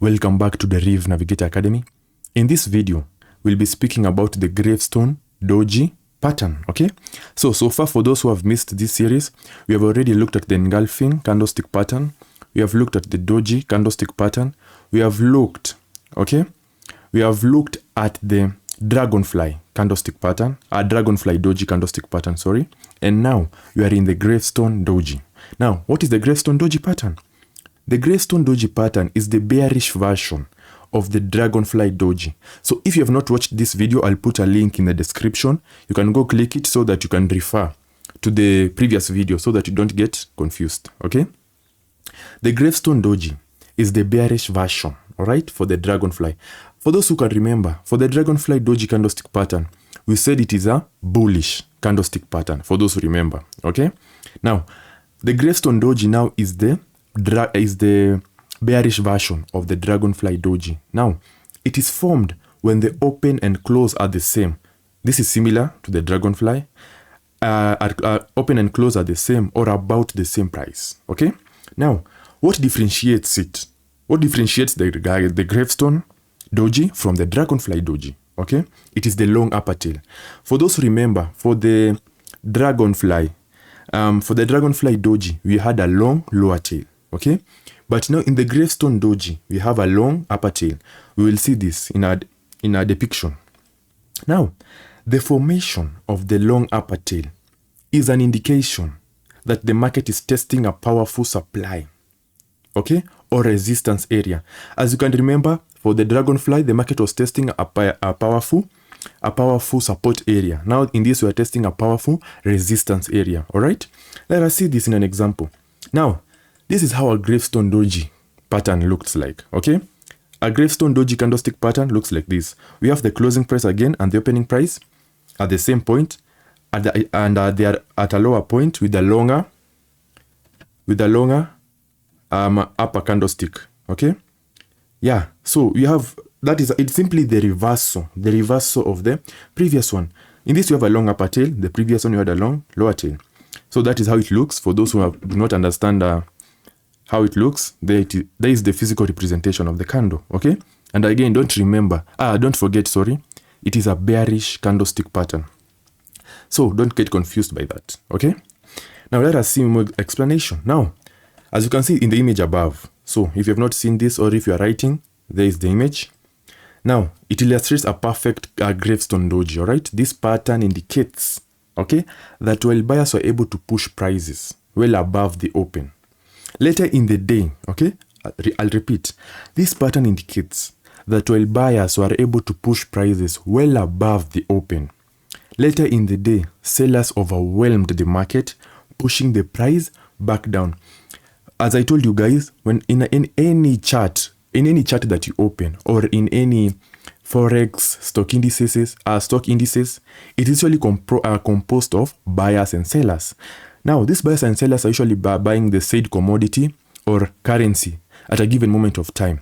Welcome back to DerivNavigatorAcademy. In this video, we'll be speaking about the Gravestone Doji Pattern, okay? So far for those who have missed this series, we have already looked at the engulfing candlestick pattern. We have looked at the Doji candlestick pattern. We have looked at the dragonfly candlestick pattern, dragonfly doji candlestick pattern, sorry. And now we are in the Gravestone Doji. Now, what is the Gravestone Doji pattern? The Gravestone Doji pattern is the bearish version of the dragonfly doji. So if you have not watched this video, I'll put a link in the description. You can go click it so that you can refer to the previous video so that you don't get confused, okay? The Gravestone Doji is the bearish version, all right, for the dragonfly. For those who can remember, for the dragonfly doji candlestick pattern, we said it is a bullish candlestick pattern, for those who remember, okay? Now, the Gravestone Doji now is the bearish version of the dragonfly doji. Now, it is formed when the open and close are the same. This is similar to the dragonfly. Open and close are the same or about the same price, okay? Now, what differentiates it? What differentiates the Gravestone Doji from the dragonfly doji, okay? It is the long upper tail. For those who remember, for the dragonfly doji, we had a long lower tail, okay? But now in the Gravestone Doji, we have a long upper tail. We will see this in our depiction. Now, the formation of the long upper tail is an indication that the market is testing a powerful supply, okay, or resistance area. As you can remember, for the dragonfly, the market was testing a powerful support area. Now, in this, we are testing a powerful resistance area, all right? Let us see this in an example. Now, this is how a Gravestone Doji pattern looks like, okay? A Gravestone Doji candlestick pattern looks like this. We have the closing price again and the opening price at the same point, and they are at a lower point with a longer upper candlestick, okay? Yeah, so we have, it's simply the reversal of the previous one. In this, you have a long upper tail. The previous one, you had a long lower tail. So that is how it looks. For those who do not understand how it looks, there is the physical representation of the candle, okay? And again, don't forget, it is a bearish candlestick pattern. So don't get confused by that, okay? Now let us see more explanation. Now, as you can see in the image above, so if you have not seen this or if you are writing, there is the image. Now, it illustrates a perfect Gravestone Doji, all right? This pattern indicates, okay, that while buyers were able to push prices well above the open, later in the day, okay, I'll repeat, this pattern indicates that while buyers were able to push prices well above the open, later in the day, sellers overwhelmed the market, pushing the price back down. As I told you guys, when in any chart that you open or in any forex stock indices, it is usually composed of buyers and sellers. Now, these buyers and sellers are usually buying the said commodity or currency at a given moment of time.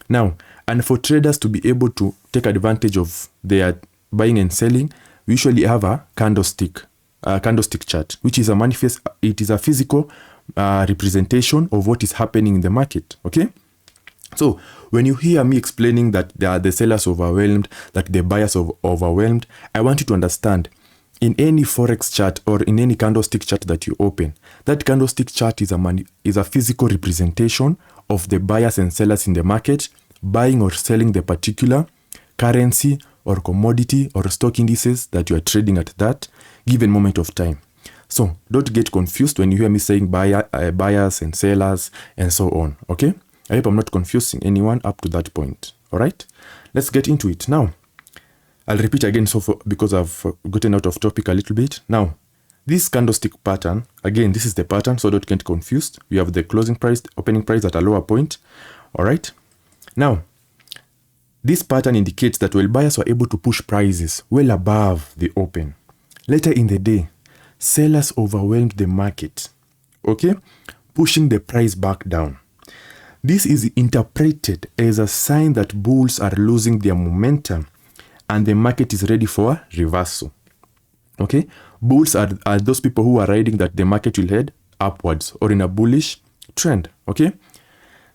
Now, and for traders to be able to take advantage of their buying and selling, we usually have a candlestick chart, which is it is a physical representation of what is happening in the market, okay? So when you hear me explaining that the sellers overwhelmed, that the buyers overwhelmed, I want you to understand, in any forex chart or in any candlestick chart that you open, that candlestick chart is a physical representation of the buyers and sellers in the market, buying or selling the particular currency or commodity or stock indices that you are trading at that given moment of time. So don't get confused when you hear me saying buyers and sellers and so on, okay? I hope I'm not confusing anyone up to that point, all right? Let's get into it. Now, I'll repeat again because I've gotten out of topic a little bit. Now, this candlestick pattern, again, this is the pattern, so don't get confused. We have the closing price, opening price at a lower point, all right? Now, this pattern indicates that while buyers were able to push prices well above the open, later in the day, sellers overwhelmed the market, okay, pushing the price back down. This is interpreted as a sign that bulls are losing their momentum and the market is ready for reversal, okay? Bulls are those people who are riding that the market will head upwards or in a bullish trend, okay?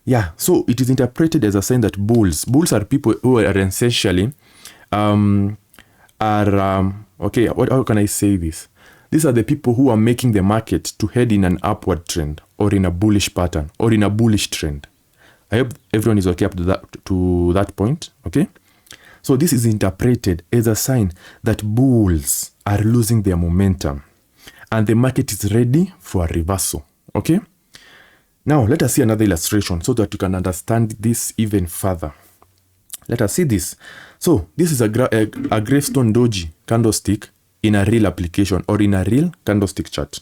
Yeah, so it is interpreted as a sign that bulls are people who are essentially how can I say this? These are the people who are making the market to head in an upward trend or in a bullish pattern or in a bullish trend. I hope everyone is okay up to that point, okay? So this is interpreted as a sign that bulls are losing their momentum and the market is ready for a reversal, okay? Now, let us see another illustration so that you can understand this even further. Let us see this. So, this is a Gravestone Doji candlestick in a real application or in a real candlestick chart.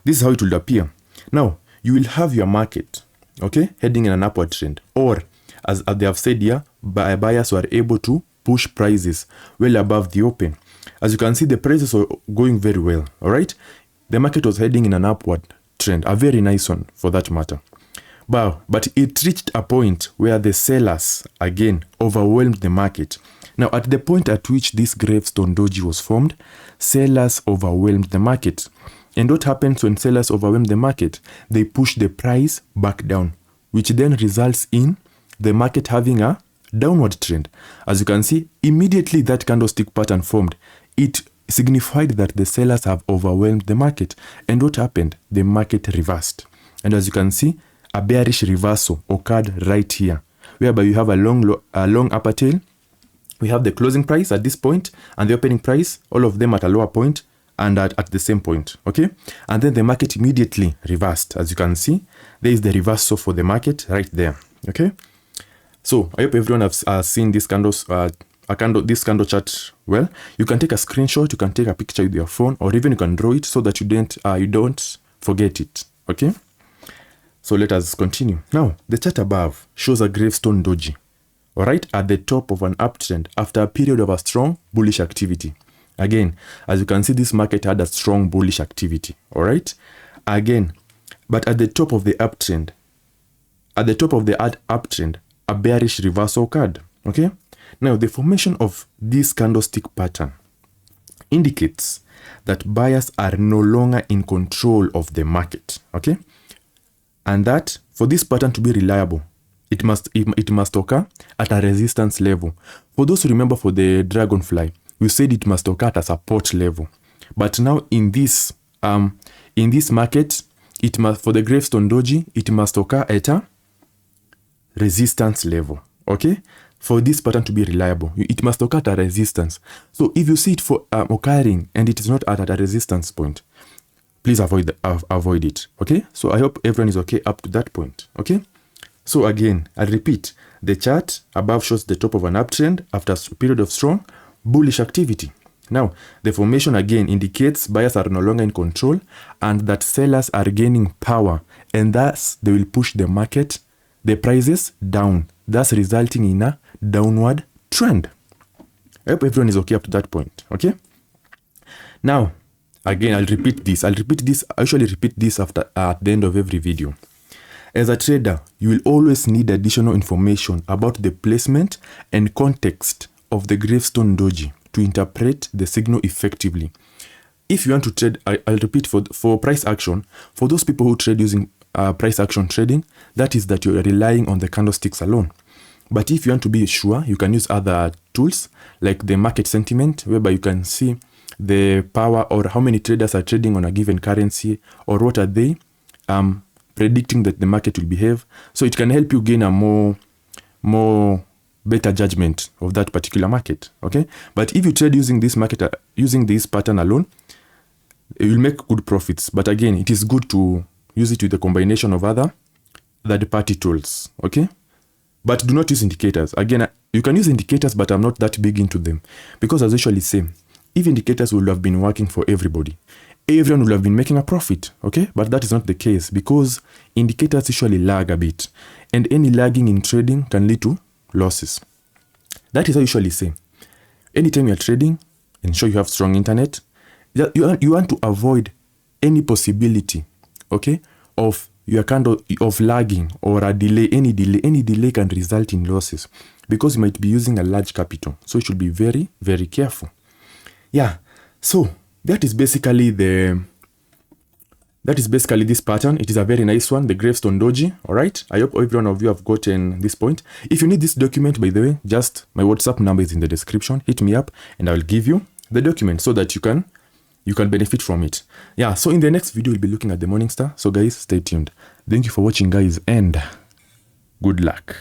This is how it will appear. Now, you will have your market, okay, heading in an upward trend. Or, as they have said here, buyers were able to push prices well above the open. As you can see, the prices were going very well, all right? The market was heading in an upward trend, a very nice one for that matter. But it reached a point where the sellers again overwhelmed the market. Now, at the point at which this Gravestone Doji was formed, sellers overwhelmed the market. And what happens when sellers overwhelm the market? They push the price back down, which then results in the market having a downward trend. As you can see, immediately that candlestick pattern formed, it signified that the sellers have overwhelmed the market. And what happened? The market reversed. And as you can see, a bearish reversal occurred right here, whereby you have a long upper tail. We have the closing price at this point and the opening price, all of them at a lower point and at the same point, okay? And then the market immediately reversed. As you can see, there is the reversal for the market right there, okay? So I hope everyone has seen this candle chart well. You can take a screenshot, you can take a picture with your phone, or even you can draw it so that you don't forget it, okay? So let us continue. Now, the chart above shows a Gravestone Doji, all right, at the top of an uptrend after a period of a strong bullish activity. Again, as you can see, this market had a strong bullish activity, all right? Again, but at the top of the uptrend, a bearish reversal occurred, okay? Now, the formation of this candlestick pattern indicates that buyers are no longer in control of the market, okay? And that for this pattern to be reliable, it must occur at a resistance level. For those who remember for the dragonfly, we said it must occur at a support level. But now in this market, it must, for the Gravestone Doji, it must occur at a resistance level, okay? For this pattern to be reliable, it must occur at a resistance. So if you see it for occurring and it is not at a resistance point, please avoid it, okay? So I hope everyone is okay up to that point, okay? So again, I repeat, the chart above shows the top of an uptrend after a period of strong bullish activity. Now, the formation again indicates buyers are no longer in control and that sellers are gaining power, and thus they will push the market, the prices down, thus resulting in a downward trend. I hope everyone is okay up to that point, okay? Now, again, I usually repeat this at the end of every video. As a trader, you will always need additional information about the placement and context of the Gravestone Doji to interpret the signal effectively. If you want to trade, I'll repeat, for price action, for those people who trade using price action trading, that is that you're relying on the candlesticks alone. But if you want to be sure, you can use other tools like the market sentiment, whereby you can see the power or how many traders are trading on a given currency, or what are they predicting that the market will behave. So it can help you gain a more better judgment of that particular market, okay? But if you trade using this pattern alone, you will make good profits. But again, it is good to use it with a combination of other third-party tools, okay? But do not use indicators. Again, you can use indicators, but I'm not that big into them. Because as I usually say, if indicators would have been working for everybody, everyone would have been making a profit, okay? But that is not the case, because indicators usually lag a bit. And any lagging in trading can lead to losses. That is how I usually say. Anytime you're trading, ensure you have strong internet. You want to avoid any possibility, okay, of your of lagging or a delay. Any delay can result in losses because you might be using a large capital. So you should be very, very careful. Yeah, so that is basically the that is basically this pattern. It is a very nice one, the Gravestone Doji. All right. I hope every one of you have gotten this point. If you need this document, by the way, just my WhatsApp number is in the description. Hit me up and I will give you the document so that you can benefit from it. Yeah. So in the next video, we'll be looking at the morning star. So guys, stay tuned. Thank you for watching, guys, and good luck.